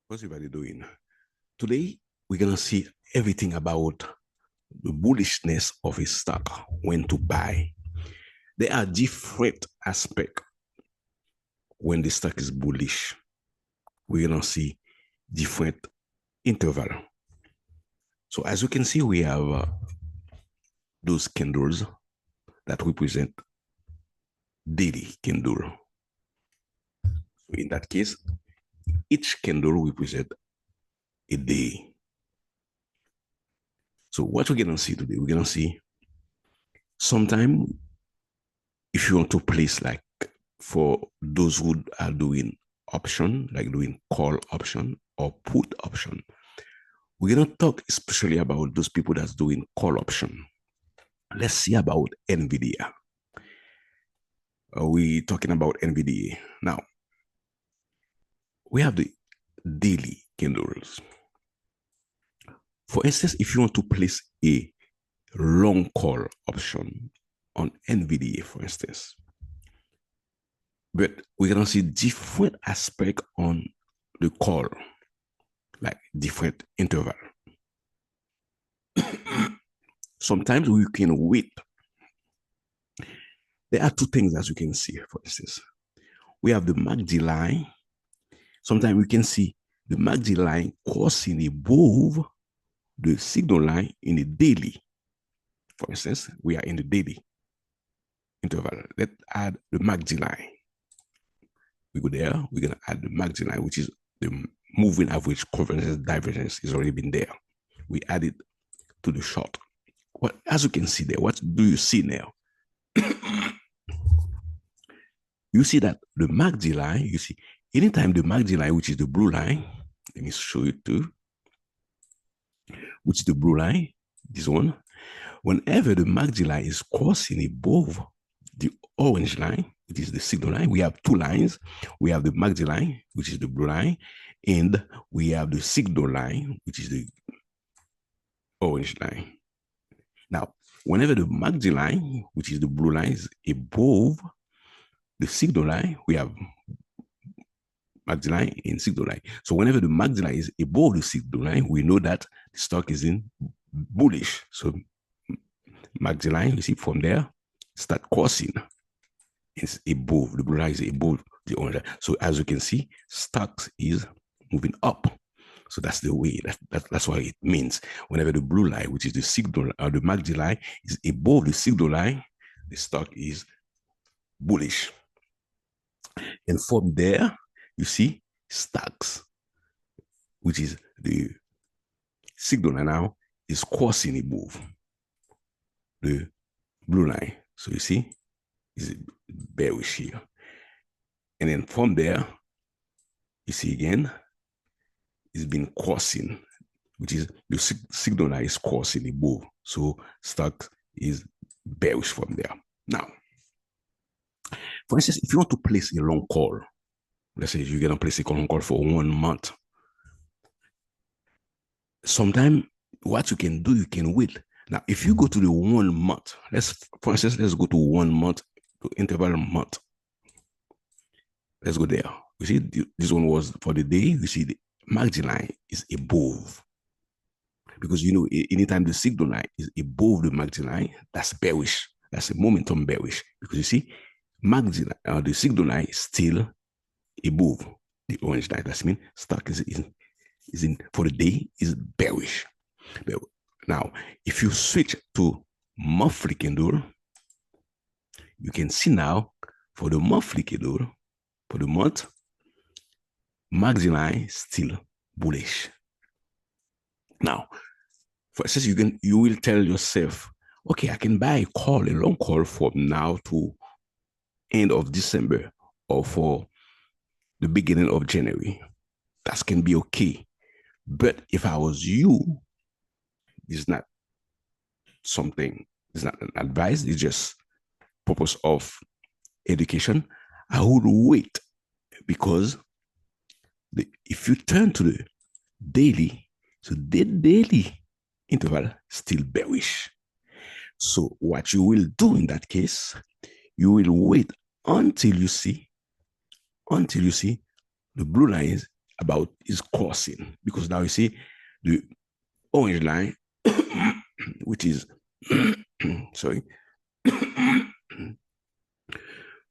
How's everybody doing? Today, we're going to see everything about the bullishness of a stock, when to buy. There are different aspects when the stock is bullish. We're going to see different interval. So as you can see, we have those candles that represent daily candle. So in that case, each candle represents a day. So what we're going to see today, we're going to see sometime if you want to place, like for those who are doing option, like doing call option or put option, we're going to talk especially about those people that's doing call option. Let's see about NVIDIA. Are we talking about NVIDIA? Now, we have the daily candles. For instance, if you want to place a long call option on NVIDIA, for instance, but we're going to see different aspect on the call, like different interval. Sometimes we can wait. There are two things, as you can see, for instance. We have the MACD line. Sometimes we can see the MACD line crossing above the signal line in the daily. For instance, we are in the daily interval. Let's add the MACD line. We go there, we're going to add the MACD line, which is the moving average convergence divergence is already been there. We add it to the short. Well, as you can see there, what do you see now? You see that the MACD line, you see, anytime the MACD line, which is the blue line, let me show you too, which is the blue line, this one, whenever the MACD line is crossing above the orange line, which is the signal line, we have two lines. We have the MACD line, which is the blue line, and we have the signal line, which is the orange line. Now, whenever the MACD line, which is the blue line, is above the signal line, we have MACD line and signal line. So whenever the MACD line is above the signal line, we know that the stock is in bullish. So MACD line, you see from there, start crossing. It's above, the blue line is above the orange line. So as you can see, stocks is moving up. So that's the way, that's what it means. Whenever the blue line, which is the signal, or the MACD line, is above the signal line, the stock is bullish. And from there, you see stocks, which is the signal line now, is crossing above the blue line. So you see, is bearish here. And then from there, you see again, it's been crossing, which is the signal line is crossing above. So stock is bearish from there. Now, for instance, if you want to place a long call, let's say you're going to place a long call for 1 month, sometimes what you can do, you can wait. Now, if you go to the 1 month, for instance, let's go to 1 month, to interval month. Let's go there. You see, this one was for the day. You see, the MACD line is above. Because, you know, anytime the signal line is above the MACD line, that's bearish. That's a momentum bearish. Because you see, MACD, the signal line is still above the orange line. That means stock is in for the day is bearish. Now, if you switch to monthly candle, you can see now for the monthly candle, for the month, MACD line still bullish. Now, for instance, you will tell yourself, okay, I can buy a long call from now to end of December or for the beginning of January. That can be okay. But if I was you, it's not something, it's not an advice, it's just purpose of education. I would wait, because if you turn to the daily, so the daily interval still bearish. So what you will do in that case, you will wait until you see the blue line is about is crossing, because now you see the orange line, which is sorry,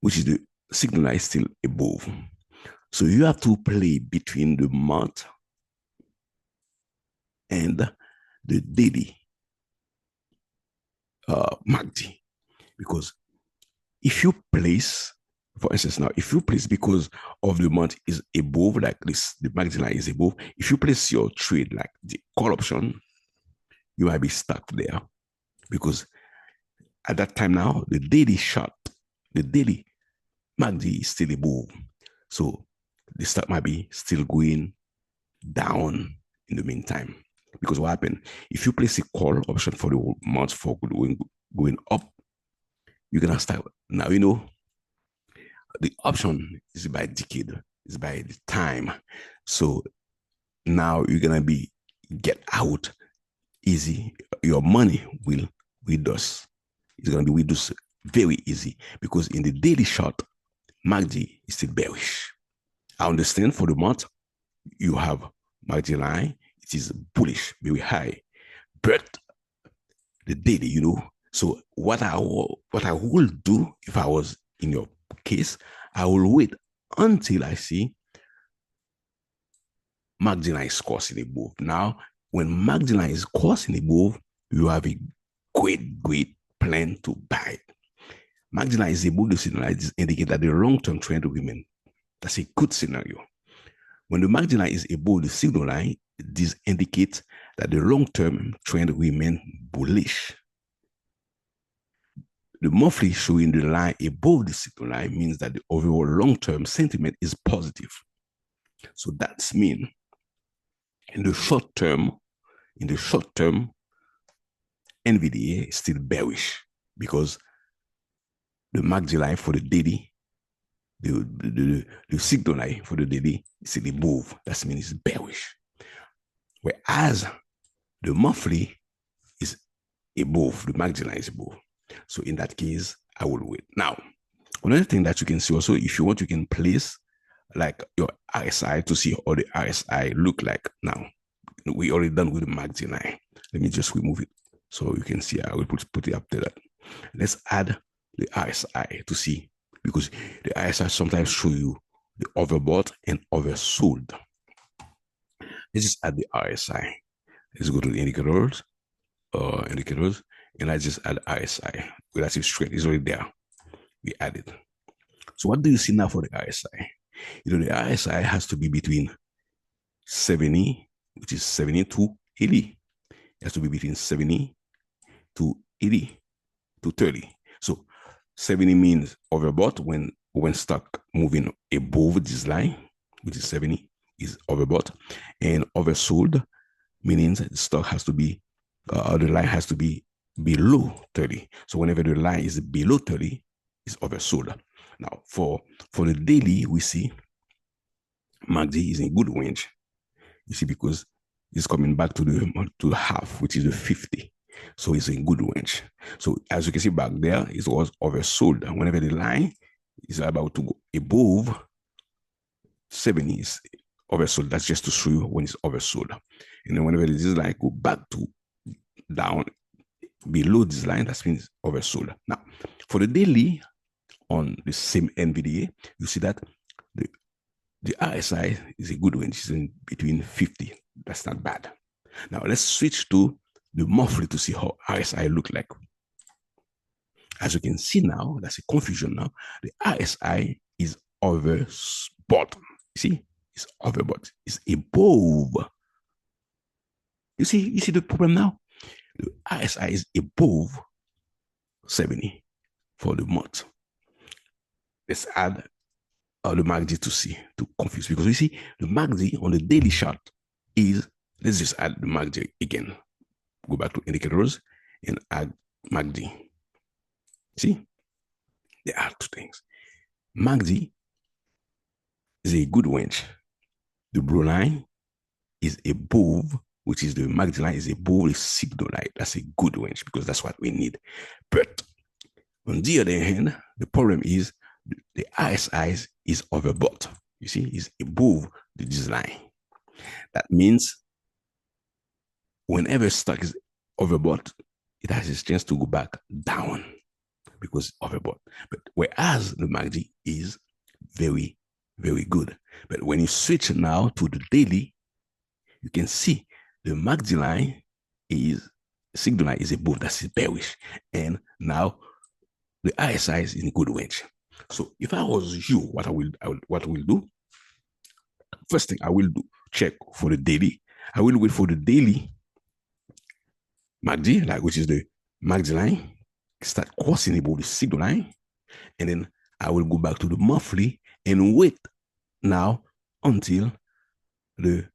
which is the signal line, is still above. So you have to play between the month and the daily MACD, because if you place, for instance, now if you place because of the month is above, like this, the MACD line is above. If you place your trade like the call option, you might be stuck there, because at that time now the daily chart, the daily MACD is still above. So the stock might be still going down in the meantime. Because what happened, if you place a call option for the month for going up, you're gonna start now. You know, the option is by decade, is by the time. So now you're gonna be get out easy. Your money will reduce. It's gonna be reduced very easy, because in the daily chart, MACD is still bearish. I understand for the month you have MACD line, it is bullish, very high, but the daily, you know. So what I will do if I was in your case, I will wait until I see MACD line is crossing above. Now, when MACD line is crossing above, you have a great plan to buy. MACD line is above the signal line, it indicates that the long-term trend will remain. That's a good scenario. When the MACD line is above the signal line, this indicates that the long-term trend remains bullish. The monthly showing the line above the signal line means that the overall long-term sentiment is positive. So that's mean in the short term, NVDA is still bearish, because the MACD line for the daily, the signal line for the daily is still above. That means it's bearish. Whereas the monthly is above, the MACD line is above. So in that case, I will wait. Now, another thing that you can see also, if you want, you can place like your RSI to see how the RSI look like. Now, we already done with the MACD line. Let me just remove it so you can see. I will put it up there. Let's add the RSI to see, because the RSI sometimes show you the overbought and oversold. Let's just add the RSI. Let's go to the indicators, and I just add RSI. Well, that's it straight. It's already there. We add it. So what do you see now for the RSI? You know, the RSI has to be between 70, which is 70 to 80. It has to be between 70 to 80 to 30. So 70 means overbought when stock moving above this line, which is 70, is overbought, and oversold meaning the stock has to be, the line has to be below 30. So whenever the line is below 30, it's oversold. Now for the daily, we see MACD is in good range. You see, because it's coming back to the half, which is the 50. So it's in good range. So as you can see back there, it was oversold. And whenever the line is about to go above 70, is oversold. That's just to show you when it's oversold. And then whenever this line go back to down below this line, that means oversold. Now, for the daily on the same NVDA, you see that the RSI is a good range. It's in between 50. That's not bad. Now let's switch to the monthly to see how RSI look like. As you can see now, that's a confusion now. The RSI is overbought. You see, it's overbought. It's above. You see the problem now? The RSI is above 70 for the month. Let's add the MACD to see, to confuse, because we see the MACD on the daily chart is, let's just add the MACD again. Go back to indicators and add MACD. See, there are two things. MACD is a good range. The blue line is above, which is the MACD line is above the signal line. That's a good range, because that's what we need. But on the other hand, the problem is the RSI is overbought. You see, it's above this line. That means whenever stock is overbought, it has its chance to go back down because overbought. But whereas the MACD is very, very good. But when you switch now to the daily, you can see the MACD line is signal line is above, that's bearish. And now the RSI is in a good range. So if I was you, what I will do, first thing I will do, check for the daily. I will wait for the daily MACD, like which is the MACD line, start crossing above the signal line, and then I will go back to the monthly and wait now until the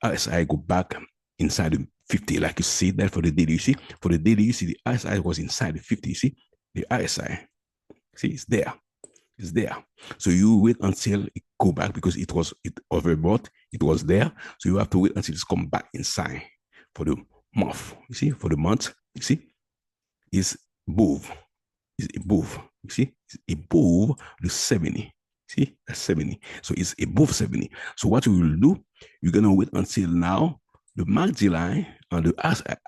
RSI go back inside the 50. Like you see that for the daily, you see, for the daily, you see the RSI was inside the 50. You see the RSI, see, it's there. It's there. So you wait until it go back because it overbought. It was there. So you have to wait until it's come back inside for the month. You see, for the month, you see, it's above. It's above. You see, it's above the 70. See, that's 70. So it's above 70. So what we will do, you're gonna wait until now the MACD line and the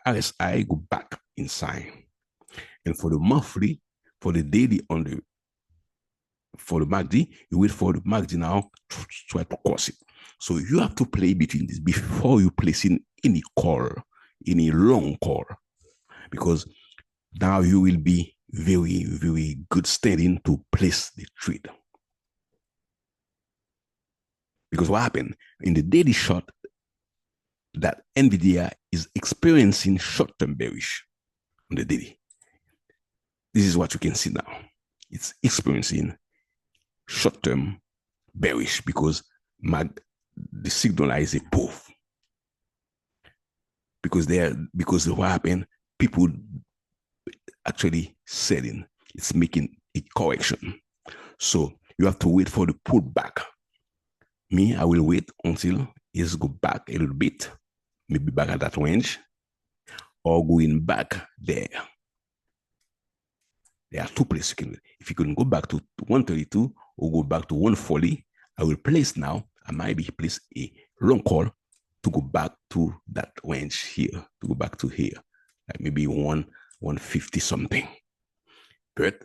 RSI go back inside. And for the monthly, for the daily on the for the MACD, you wait for the MACD now to try to cross it. So you have to play between this before you place in any call, any long call, because now you will be very, very good standing to place the trade. Because what happened in the daily short, that NVIDIA is experiencing short-term bearish on the daily. This is what you can see now. It's experiencing short-term bearish because the signal is above. Because what happened, people actually selling. It's making a correction. So you have to wait for the pullback. Me, I will wait until it's go back a little bit, maybe back at that range, or going back there. There are two places you can. If you can go back to 132 or go back to 140, I will place now. I might be place a long call to go back to that range here, to go back to here, like maybe 150 something. But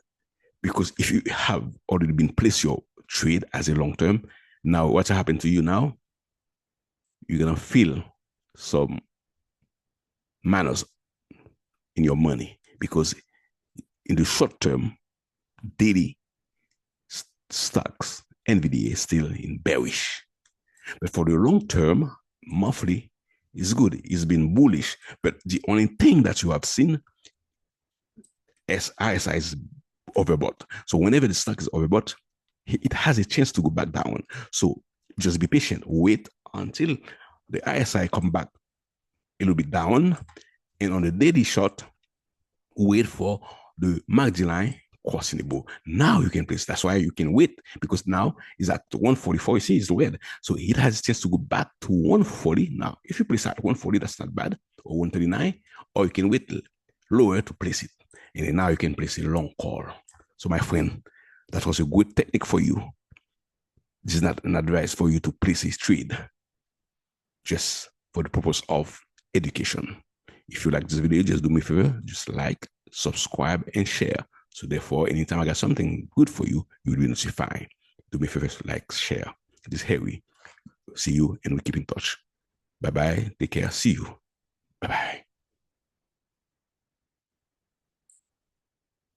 because if you have already been placed your trade as a long term, now what's happened to you now? You're gonna feel some minus in your money because in the short term, daily stocks, NVIDIA is still in bearish. But for the long term, monthly is good. It's been bullish. But the only thing that you have seen is RSI is overbought. So whenever the stock is overbought, it has a chance to go back down. So just be patient. Wait until the RSI come back a little bit down. And on the daily short, wait for the MACD line crossing above. Now you can place. That's why you can wait because now it's at 144. You see, it's red. So it has a chance to go back to 140. Now, if you place at 140, that's not bad, or 139, or you can wait lower to place it. And then now you can place a long call. So my friend, that was a good technique for you. This is not an advice for you to place a trade, just for the purpose of education. If you like this video, just do me a favor, just like, subscribe, and share. So therefore, anytime I got something good for you, you will be notified. Do me a favor, like, share. It is Harry. See you, and we keep in touch. Bye-bye. Take care. See you.